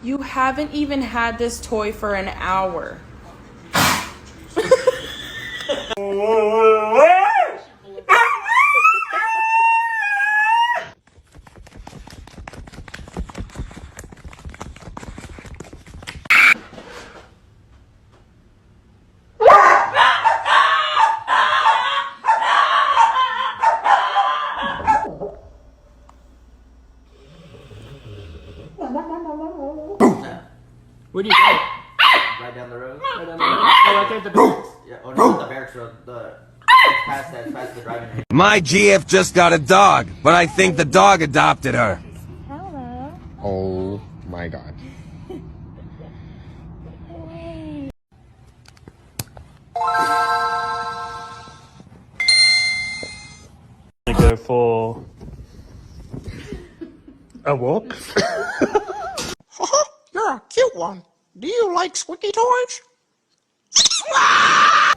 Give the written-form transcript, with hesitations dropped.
You haven't even had this toy for an hour. Where do you go? Right down the road. Right down the road. Oh, right there at the barracks. Yeah, oh no, not the barracks road. It's past that. It's past the driving range. My GF just got a dog, but I think the dog adopted her. Hello. Oh my god. Go for a walk. You're a cute one. Do you like squeaky toys?